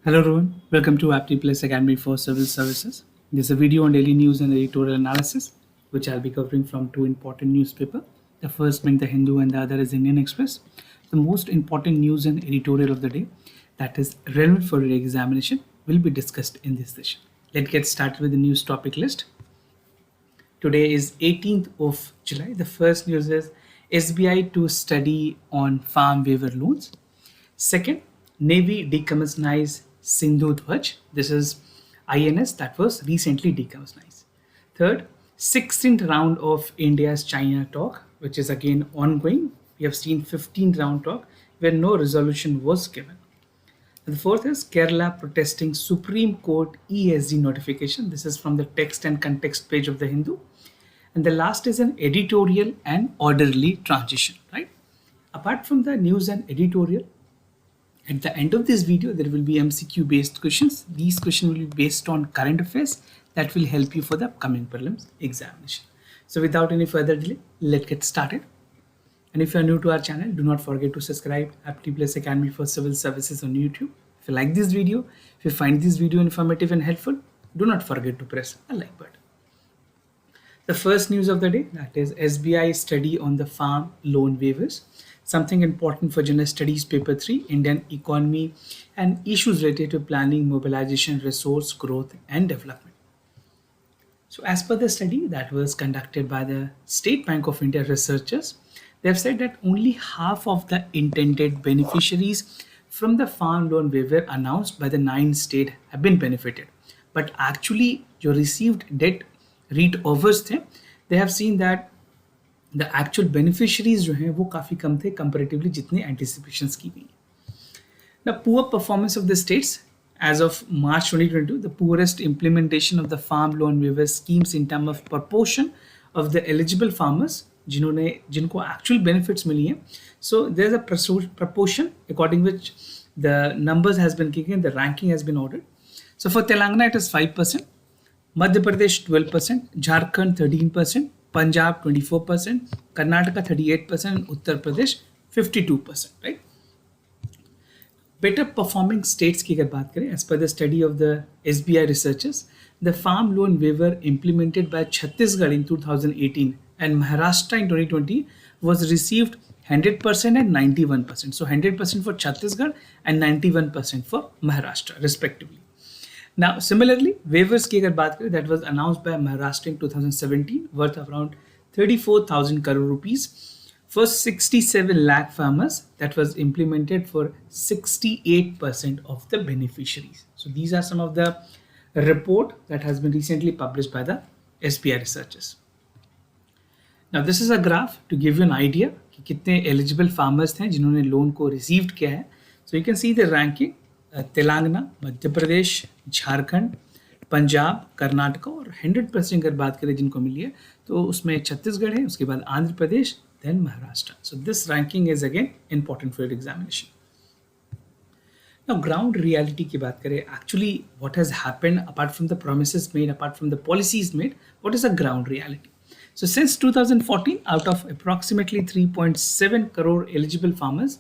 Hello everyone, welcome to Apti Plus Academy for Civil Services. This is a video on daily news and editorial analysis, which I'll be covering from two important newspapers. The first being the Hindu and the other is Indian Express. The most important news and editorial of the day that is relevant for your examination will be discussed in this session. Let's get started with the news topic list. Today is 18th of July. The first news is SBI to study on farm waiver loans. Second, Navy decommissionized Sindhu Dhwaj. This is INS that was recently decommissionized. Third, 16th round of India's China talk, which is again ongoing. We have seen 15th round talk where no resolution was given. And the fourth is Kerala protesting Supreme Court ESG notification. This is from the text and context page of the Hindu. And the last is an editorial and orderly transition, right? Apart from the news and editorial, at the end of this video, there will be MCQ based questions. These questions will be based on current affairs that will help you for the upcoming prelims examination. So without any further delay, let's get started. And if you are new to our channel, do not forget to subscribe Apti Plus Academy for Civil Services on YouTube. If you like this video, if you find this video informative and helpful, do not forget to press a like button. The first news of the day, that is SBI study on the farm loan waivers. Something important for General Studies Paper 3, Indian Economy and Issues Related to Planning, Mobilization, Resource Growth and Development. So as per the study that was conducted by the State Bank of India researchers, they have said that only half of the intended beneficiaries from the farm loan waiver announced by the 9 states have been benefited. But actually, your received debt read overs थे, they have seen that the actual beneficiaries जो हैं वो काफ़ी कम थे comparatively जितने anticipations की गई. The poor performance of the states as of March 2022, the poorest implementation of the farm loan waiver schemes in terms of proportion of the eligible farmers जिनको actual benefits मिली हैं. So there's a proportion according which the numbers has been given, the ranking has been ordered. So for Telangana it is 5%, Madhya Pradesh 12%, Jharkhand 13%, Punjab 24%, Karnataka 38%, and Uttar Pradesh 52%, right? Better performing states की अगर बात करें, as per the study of the SBI researchers, the farm loan waiver implemented by Chhattisgarh in 2018 and Maharashtra in 2020 was received 100% and 91%. So 100% for Chhattisgarh and 91% for Maharashtra respectively. Now, similarly, waivers की अगर बात करें, that was announced by Maharashtra in 2017 worth around 34,000 crore rupees for 67 lakh farmers that was implemented for 68% of the beneficiaries. So these are some of the report that has been recently published by the SBI researchers. Now this is a graph to give you an idea कि कितने eligible farmers थे जिन्होंने loan को received किया है. So you can see the ranking. Telangana, Madhya Pradesh, Jharkhand, Punjab, Karnataka और 100% अगर बात करें जिनको मिली है तो उसमें छत्तीसगढ़ है, उसके बाद Andhra Pradesh, then Maharashtra. So this ranking is again important for your examination. Now ground reality की बात करें, actually what has happened apart from the promises made, apart from the policies made, what is a ground reality. So since 2014, out of approximately 3.7 crore eligible farmers,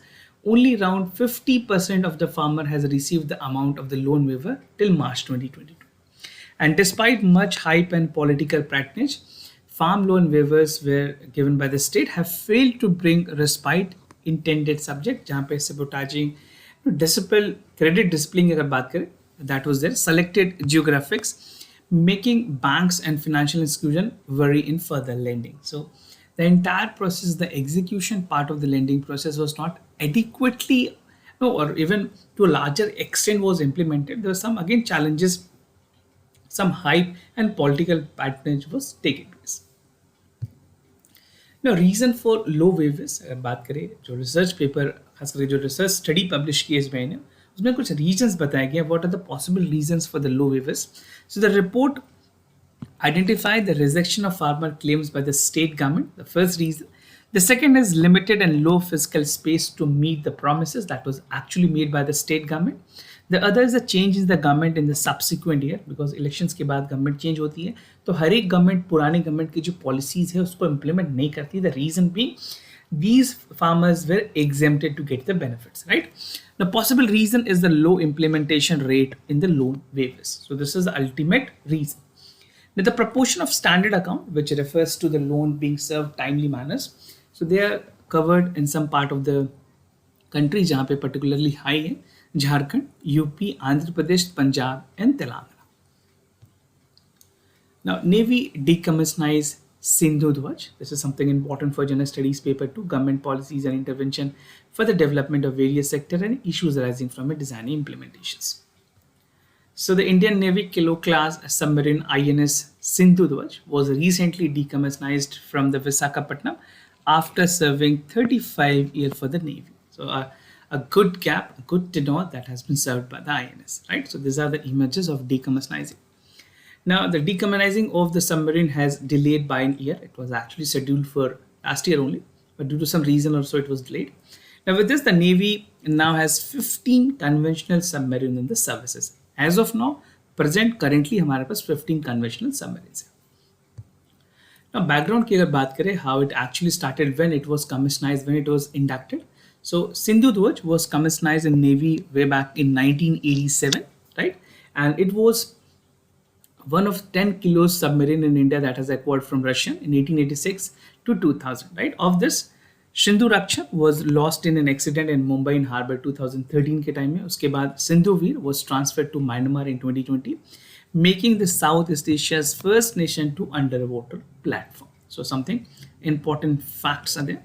only around 50% of the farmer has received the amount of the loan waiver till March 2022. And despite much hype and political patronage, farm loan waivers were given by the state have failed to bring respite intended subject, जहाँ पे sabotaging, credit discipline अगर बात करें, that was there, selected geographics, making banks and financial institutions worry in further lending. So the entire process, the execution part of the lending process was not adequately, or even to a larger extent was implemented. There were some again challenges, some hype and political patronage was taking place. Now reason for low waivers अगर बात करें, जो research paper खास करके जो research study publish किए SBI ने, उसमें कुछ reasons बताया गया. What are the possible reasons for the low waivers? So the report identified the rejection of farmer claims by the state government, the first reason. The second is limited and low fiscal space to meet the promises that was actually made by the state government. The other is a change in the government in the subsequent year, because elections के बाद government change होती है, तो हर एक government पुरानी government की जो policies है उसको implement नहीं करती. The reason being these farmers were exempted to get the benefits, right? The possible reason is the low implementation rate in the loan waivers. So this is the ultimate reason. Now, the proportion of standard account, which refers to the loan being served timely manners, so they are covered in some part of the country जहाँ पे particularly high है, Jharkhand, UP, Andhra Pradesh, Punjab and Telangana. Now, Navy decommissionized Sindhu Dwaj. This is something important for General Studies Paper 2, government policies and intervention for the development of various sectors and issues arising from it design implementations. So the Indian Navy Kilo class submarine INS Sindhu Dwaj was recently decommissioned from the Visakhapatnam after serving 35 years for the Navy. So a good gap, a good tenure that has been served by the INS, right? So these are the images of decommissioning. Now, the decommissioning of the submarine has delayed by an year. It was actually scheduled for last year only, but due to some reason or so, it was delayed. Now, with this, the Navy now has 15 conventional submarines in the services. As of now, currently, हमारे पास 15 conventional submarines हैं. Now, background की अगर बात करें, how it actually started, when it was commissioned, when it was inducted. So, Sindhu Dwaj was commissioned in Navy way back in 1987, right? And it was one of 10 kilos submarine in India that has acquired from Russia in 1886 to 2000, right? Of this, Sindhu Rakshak was lost in an accident in Mumbai in Harbour 2013 के time में. उसके बाद Sindhu Veer was transferred to Myanmar in 2020, making the Southeast Asia's first nation to underwater platform. So something important facts are there.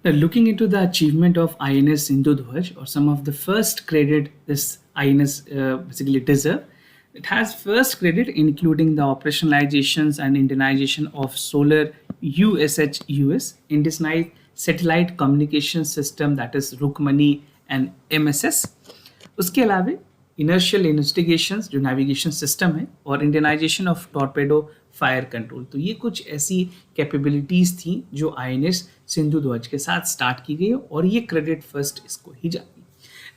Now, looking into the achievement of INS Sindhu Dwaj, or some of the first credit this INS basically deserve. It has first credit including the operationalizations and Indianization of solar USHUS, Indigenized Satellite Communication System, that is Rukmani and MSS. उसके अलावा inertial investigations जो navigation system है और Indianization of torpedo fire control. तो ये कुछ ऐसी capabilities थी जो INS सिंधु ध्वज के साथ स्टार्ट की गई और ये क्रेडिट फर्स्ट इसको ही जाती.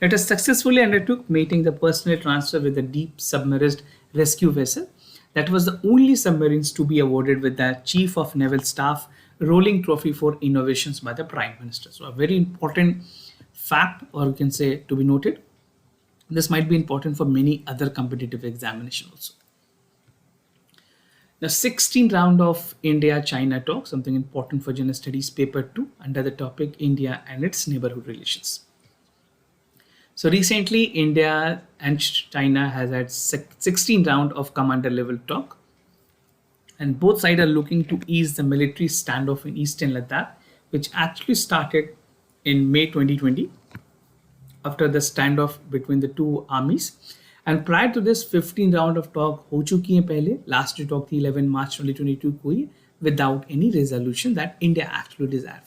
It has successfully undertook mating the personnel transfer with the deep submerged rescue vessel. That was the only submarines to be awarded with the Chief of Naval Staff rolling trophy for innovations by the Prime Minister. So a very important fact, or you can say to be noted. This might be important for many other competitive examinations also. The 16th round of India-China talk, something important for General Studies Paper 2 under the topic India and its neighborhood relations. So recently, India and China has had 16 round of commander level talk, and both sides are looking to ease the military standoff in Eastern Ladakh, which actually started in May 2020 after the standoff between the two armies. And prior to this, 15 round of talk हो चुकी हैं पहले. Last talk थी 11 March 2022 को ही, without any resolution that India actually desired.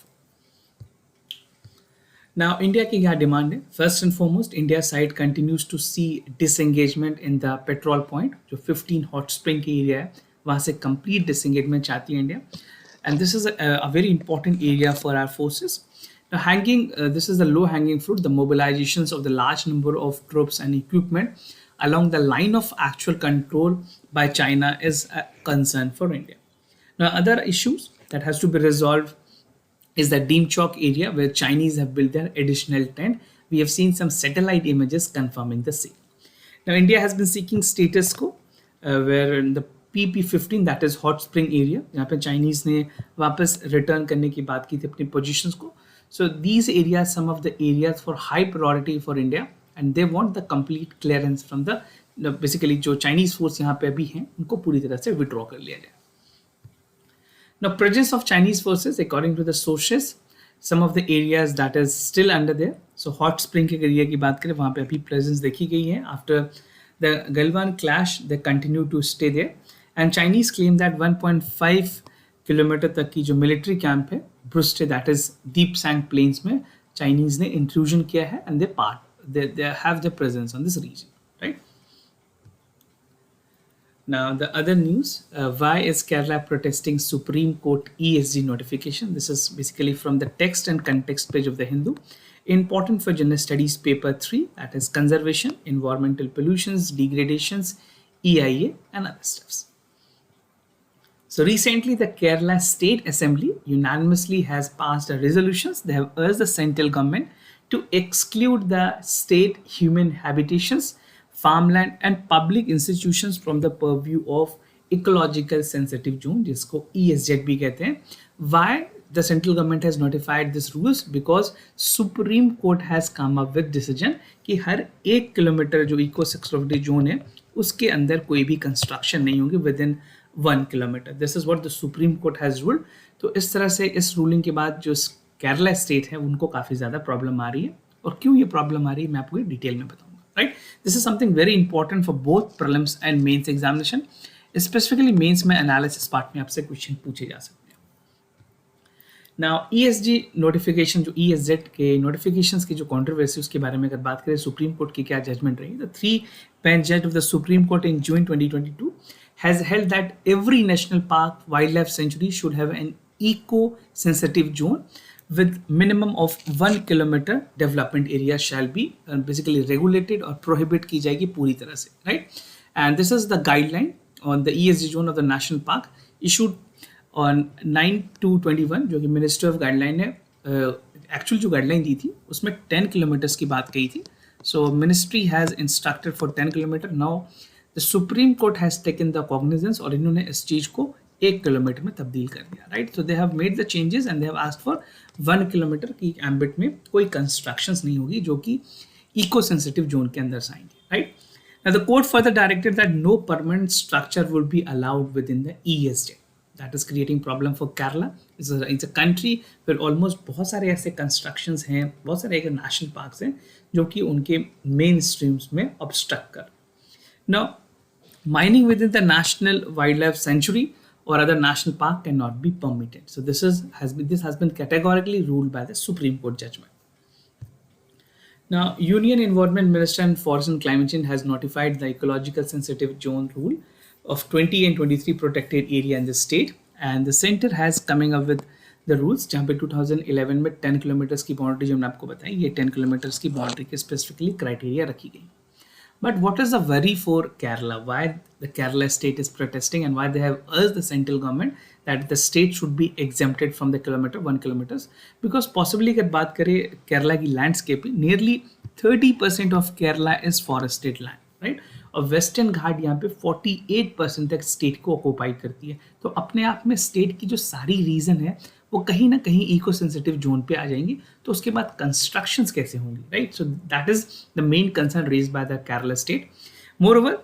Now, India की क्या demand है? First and foremost, India side continues to see disengagement in the petrol point, जो 15 hot spring की area है, वहाँ से complete disengagement चाहती है India. And this is a very important area for our forces. Now, this is the low hanging fruit, the mobilizations of the large number of troops and equipment along the line of actual control by China is a concern for India. Now, other issues that has to be resolved is the Deemchok area where Chinese have built their additional tent. We have seen some satellite images confirming the same. Now, India has been seeking status quo where in the PP15, that is hot spring area, जहाँ पे Chinese ने वापस return करने की बात की थी अपनी positions को. So these areas, some of the areas for high priority for India, and they want the complete clearance from the basically जो Chinese force यहाँ पे अभी हैं उनको पूरी तरह से withdraw कर लिया जाए. Now, presence of Chinese forces, according to the sources, some of the areas that is still under there. So, hot spring के area की बात करें, वहाँ पे अभी presence देखी गई है. After the Galwan clash, they continue to stay there. And Chinese claim that 1.5 kilometre तक की जो military camp है, Bruste, that is Deep Sang Plains में, Chinese ने intrusion किया है, and they have their presence on this region, right? Now, the other news, why is Kerala protesting Supreme Court ESG notification? This is basically from the text and context page of the Hindu. Important for General Studies Paper 3, that is conservation, environmental pollutions, degradations, EIA and other stuffs. So recently, the Kerala State Assembly unanimously has passed a resolutions. They have urged the central government to exclude the state human habitations, farmland, and public institutions from the purview of ecological sensitive zone, जिसको ESZ भी कहते हैं. Why the central government has notified this rules? Because Supreme Court has come up with decision कि हर 1 kilometre जो eco security zone है उसके अंदर कोई भी कंस्ट्रक्शन नहीं होगी with in 1 kilometre. This is what the supreme court has ruled. तो इस तरह से इस रूलिंग के बाद जो केरला स्टेट है उनको काफ़ी ज़्यादा प्रॉब्लम आ रही है. और क्यों ये प्रॉब्लम आ रही है मैं आपको डिटेल में बताऊंगा. Right, this is something very important for both prelims and mains examination. Specifically mains में एनालिसिस पार्ट में आपसे क्वेश्चन पूछे जा सकते हैं. नाउ ESG नोटिफिकेशन, जो ESZ के नोटिफिकेशंस की जो कंट्रोवर्सी उसके बारे में अगर बात करें सुप्रीम कोर्ट की क्या जजमेंट रही. The 3-bench judge of the Supreme Court in June 2022 has held that every national park, wildlife sanctuary should have an eco-sensitive zone with minimum of 1 kilometer development area shall be basically regulated or prohibit की जाएगी पूरी तरह से. Right, and this is the guideline on the ESG zone of the national park issued on 9/2/21 जो कि ministry of guideline ने actual जो guideline दी थी उसमें 10 किलोमीटर्स की बात कही थी. सो ministry has instructed for 10 kilometre. Now the supreme court has taken the cognizance और इन्होंने इस चीज़ को 1 किलोमीटर में तब्दील कर दिया. Right, so they have made the changes and they have asked for 1 kilometre की एम्बिट में कोई कंस्ट्रक्शंस नहीं होगी जो कि इको सेंसिटिव जोन के अंदर आएंगे. Right, now the court further directed that no permanent structure will be allowed within the ESJ. That is creating problem for Kerala. It's a country where almost बहुत सारे ऐसे constructions हैं, बहुत सारे ऐसे national parks हैं जो कि उनके main streams में obstruct कर. Now, mining within the national wildlife sanctuary or other national park cannot be permitted. So this has been categorically ruled by the Supreme Court judgment. Now, Union Environment Minister and Forest and Climate Change has notified the ecological sensitive zone rule of 20 and 23 protected area in the state, and the center has coming up with the rules जहाँ पे 2011 में 10 kilometres की boundary जो मैंने आपको बताई, ये 10 kilometres की बाउंड्री के स्पेसिफिकली क्राइटेरिया रखी गई. But what is the worry for Kerala? Why the Kerala state is protesting and why they have urged the central government that the state should be exempted from the 1 kilometers? Because possibly अगर बात करें केरला की landscape, nearly 30% of Kerala is forested land, right? और western घाट यहाँ पे 48% तक state को occupy करती है. तो अपने आप में स्टेट की जो सारी रीजन है वो कहीं ना कहीं इको सेंसिटिव जोन पे आ जाएंगी. तो उसके बाद कंस्ट्रक्शंस कैसे होंगी. Right, so that is the main concern raised by the Kerala state. Moreover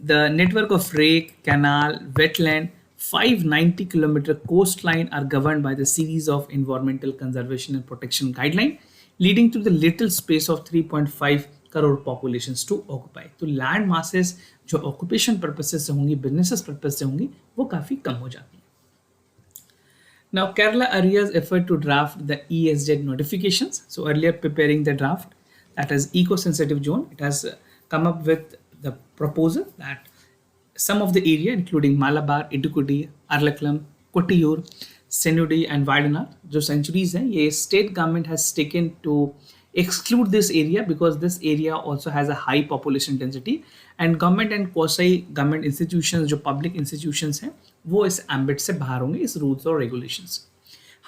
the network of lake, canal, wetland, 590 kilometer coastline are governed by the series of environmental conservation and protection guideline, leading to the little space of 3.5 crore populations to occupy. तो land masses जो occupation purposes से होंगी, businesses purpose से होंगी, वो काफ़ी कम हो जाती हैं. Now, Kerala areas effort to draft the ESZ notifications. So earlier preparing the draft, that is eco-sensitive zone, it has come up with the proposal that some of the area including Malabar, Idukudi, Arlakalam, Kottayur, Senudi and Vaidyanath, जो centuries हैं, ये state government has taken to exclude this area because this area also has a high population density and government and quasi government institutions जो public institutions हैं वो इस ambit से बाहर होंगे इस rules और regulations.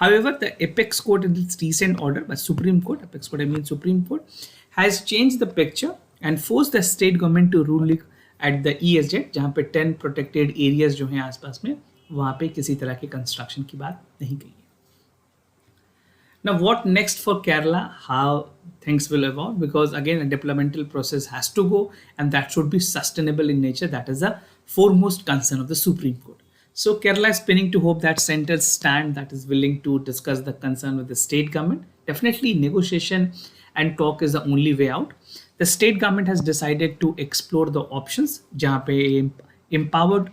However, the apex court in its recent order by Supreme Court, apex court I mean Supreme Court, has changed the picture and forced the state government to rule at the ESZ जहाँ पे 10 protected areas जो हैं आसपास में वहाँ पे किसी तरह के construction की बात नहीं कही है. Now, what next for Kerala? How things will evolve? Because again, a developmental process has to go, and that should be sustainable in nature. That is the foremost concern of the Supreme Court. So Kerala is pinning to hope that center stand that is willing to discuss the concern with the state government. Definitely, negotiation and talk is the only way out. The state government has decided to explore the options. जहाँ पे empowered,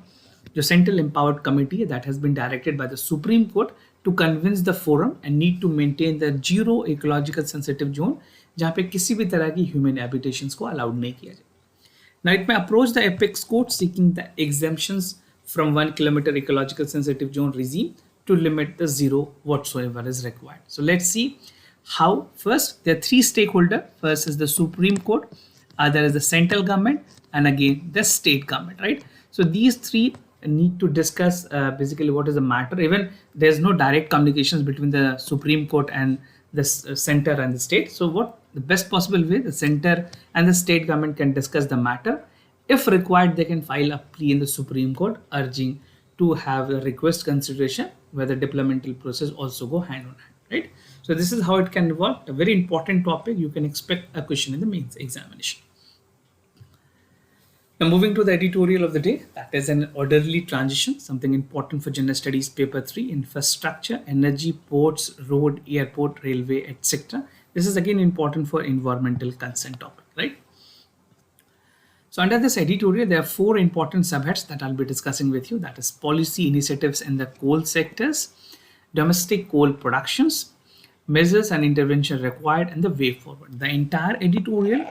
जो central empowered committee that has been directed by the Supreme Court to convince the forum and need to maintain the zero ecological sensitive zone जहाँ पे किसी भी तरह की human habitations को allowed नहीं किया जाए. Now it may approach the apex court seeking the exemptions from 1 kilometer ecological sensitive zone regime to limit the zero whatsoever is required. So let's see how. First, there are 3 stakeholders. First is the Supreme Court, other is the central government, and again the state government, right? So these 3 need to discuss basically what is the matter. Even there's no direct communications between the Supreme Court and the center and the state. So what the best possible way the center and the state government can discuss the matter. If required, they can file a plea in the Supreme Court urging to have a request consideration where the developmental process also go hand on hand, right? So this is how it can evolve. A very important topic. You can expect a question in the mains examination. Now moving to the editorial of the day, that is an orderly transition, something important for General Studies Paper 3, infrastructure, energy, ports, road, airport, railway, etc. This is again important for environmental consent topic, right? So under this editorial, there are 4 important subheads that I'll be discussing with you. That is policy initiatives in the coal sectors, domestic coal productions, measures and intervention required, and the way forward. The entire editorial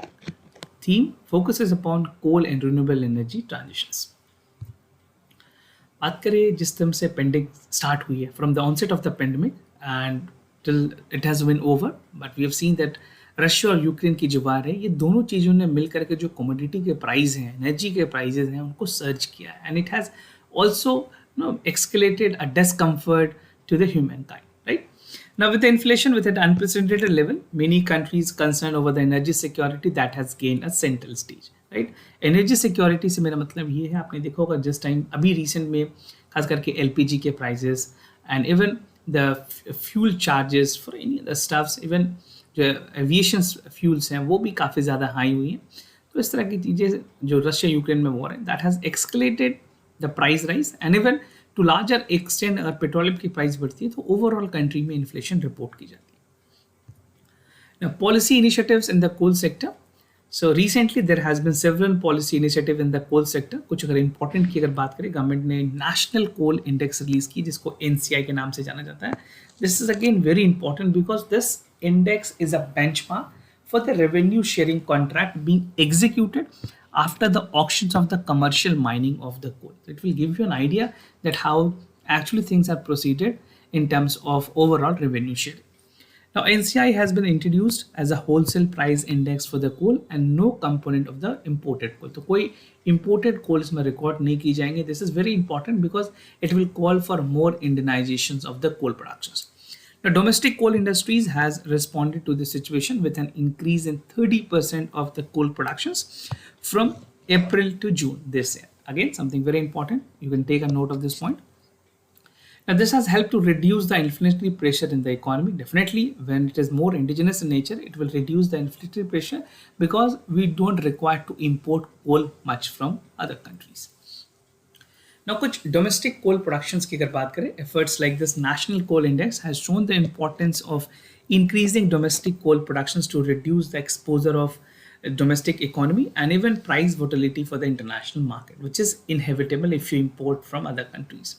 theme focuses upon coal and renewable energy transitions. बात करें जिस तरह से pandemic start हुई है from the onset of the pandemic and till it has been over, but we have seen that Russia और Ukraine की जो वार है, ये दोनों चीज़ों ने मिल करके जो कमोडिटी के प्राइस हैं, एनर्जी के प्राइजेस हैं, उनको सर्ज किया है, and it has also escalated a discomfort to the humankind, right? Now with the inflation with an unprecedented level, many countries concerned over the energy security that has gained a central stage, right? Energy security से मेरा मतलब ये है, आपने देखा होगा जिस time अभी रिसेंट में खास करके LPG के prices and even the fuel charges for any other stuffs, even जो एविएशन फ्यूल्स हैं वो भी काफ़ी ज़्यादा हाई हुई हैं. तो इस तरह की चीज़ें जो रशिया यूक्रेन में वॉर है, that has escalated the price rise, and even to larger extend अगर पेट्रोलियम की प्राइस बढ़ती है तो ओवरऑल कंट्री में इन्फ्लेशन रिपोर्ट की जाती है. Policy initiatives in the coal sector. So recently there has been several policy initiative in the coal sector. कुछ अगर इंपॉर्टेंट की अगर बात करें, गवर्नमेंट ने नेशनल कोल इंडेक्स रिलीज की जिसको NCI के नाम से जाना जाता है. This is again very important because this index is a benchmark for the revenue sharing contract being executed after the auctions of the commercial mining of the coal. It will give you an idea that how actually things are proceeded in terms of overall revenue sharing. Now NCI has been introduced as a wholesale price index for the coal and no component of the imported coal. तो कोई imported coal इसमें record नहीं की जाएंगे. This is very important because it will call for more Indianizations of the coal productions. The domestic coal industries has responded to this situation with an increase in 30% of the coal productions from April to June this year. Again, something very important. You can take a note of this point. Now, this has helped to reduce the inflationary pressure in the economy. Definitely, when it is more indigenous in nature, it will reduce the inflationary pressure because we don't require to import coal much from other countries. Now, कुछ domestic coal productions की अगर बात करें, efforts like this national coal index has shown the importance of increasing domestic coal productions to reduce the exposure of domestic economy and even price volatility for the international market, which is inevitable if you import from other countries.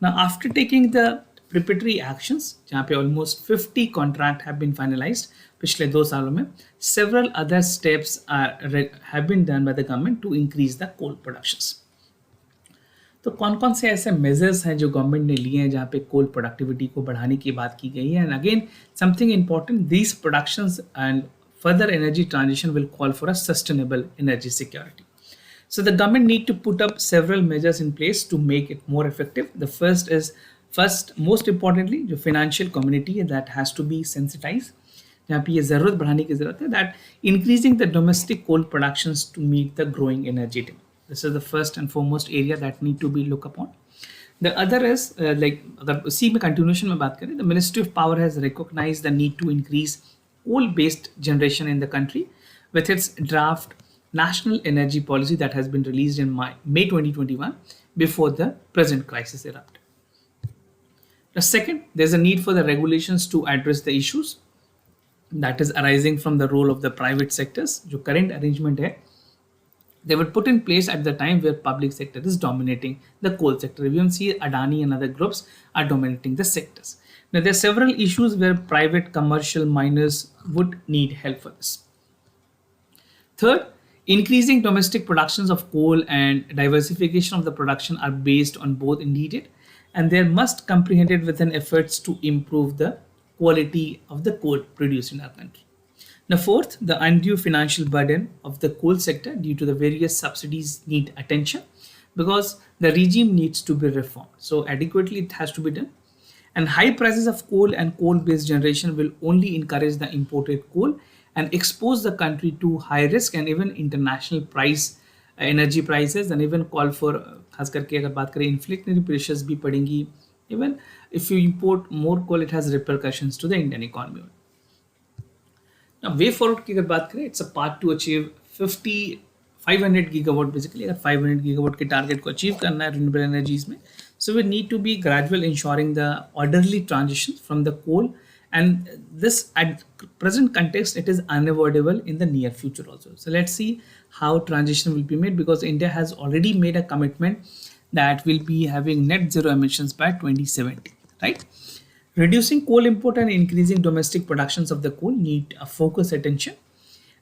Now, after taking the preparatory actions, जहाँ पे almost 50 contracts have been finalized पिछले 2 सालों में, several other steps have been done by the government to increase the coal productions. तो कौन कौन से ऐसे मेजर्स हैं जो गवर्नमेंट ने लिए हैं जहाँ पे कोल प्रोडक्टिविटी को बढ़ाने की बात की गई है. And again something important, these productions and further energy transition will call for a sustainable energy security. So the government need to put up several measures in place to make it more effective. The first most importantly जो financial community है, that has to be sensitize. जहाँ पे ये ज़रूरत बढ़ाने की ज़रूरत है, that increasing the domestic coal productions to meet the growing energy demand. This is the first and foremost area that need to be looked upon. The other is like अगर उसी में continuation में बात करें, the Ministry of Power has recognized the need to increase coal-based generation in the country with its draft National Energy Policy that has been released in May 2021 before the present crisis erupted. The second, there's a need for the regulations to address the issues that is arising from the role of the private sectors. जो current arrangement है, they were put in place at the time where public sector is dominating the coal sector. We see Adani and other groups are dominating the sectors. Now, there are several issues where private commercial miners would need help for this. Third, increasing domestic productions of coal and diversification of the production are based on both needed and they must comprehended within efforts to improve the quality of the coal produced in our country. Now, fourth, the undue financial burden of the coal sector due to the various subsidies need attention. because the regime needs to be reformed. So adequately it has to be done. And high prices of coal and coal-based generation will only encourage the imported coal and expose the country to high risk and even international price energy prices, and even call for खास करके अगर बात करें inflationary pressures भी पड़ेंगी. Even if you import more coal, it has repercussions to the Indian economy. Now, way forward की अगर बात करें, it's a path to achieve 500 gigawatt basically. अगर 500 gigawatt के target को achieve करना है renewable energies में, so we need to be gradual, ensuring the orderly transition from the coal, and this at present context it is unavoidable in the near future also. So let's see how transition will be made, because India has already made a commitment that will be having net zero emissions by 2070, right? Reducing coal import and increasing domestic productions of the coal need a focused attention.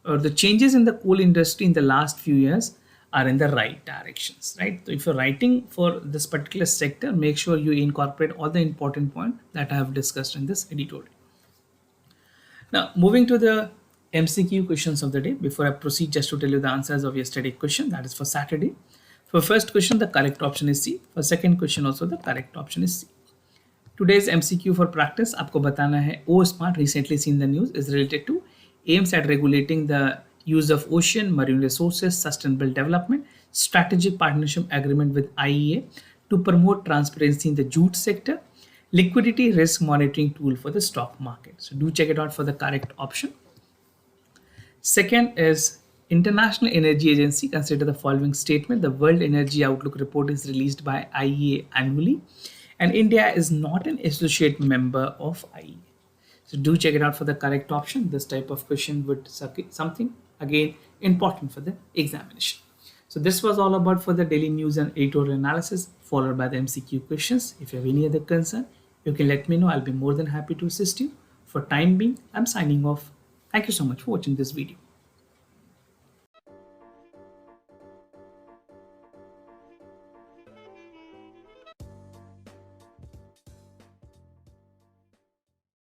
The changes in the coal industry in the last few years are in the right directions, right? So if you're writing for this particular sector, make sure you incorporate all the important points that I have discussed in this editorial. Now, moving to the MCQ questions of the day. Before I proceed, just to tell you the answers of yesterday's question, that is for Saturday. For first question, the correct option is C. For second question also, the correct option is C. Today's MCQ for practice, आपको बताना है OSmart recently seen the news is related to aims at regulating the use of ocean, marine resources, sustainable development, strategic partnership agreement with IEA to promote transparency in the jute sector, liquidity risk monitoring tool for the stock market. So do check it out for the correct option. Second is International Energy Agency. Consider the following statement. The World Energy Outlook report is released by IEA annually, and India is not an associate member of IEA. So do check it out for the correct option. This type of question would something again important for the examination. So this was all about for the daily news and editorial analysis, followed by the MCQ questions. If you have any other concern, you can let me know. I'll be more than happy to assist you. For time being, I'm signing off. Thank you so much for watching this video.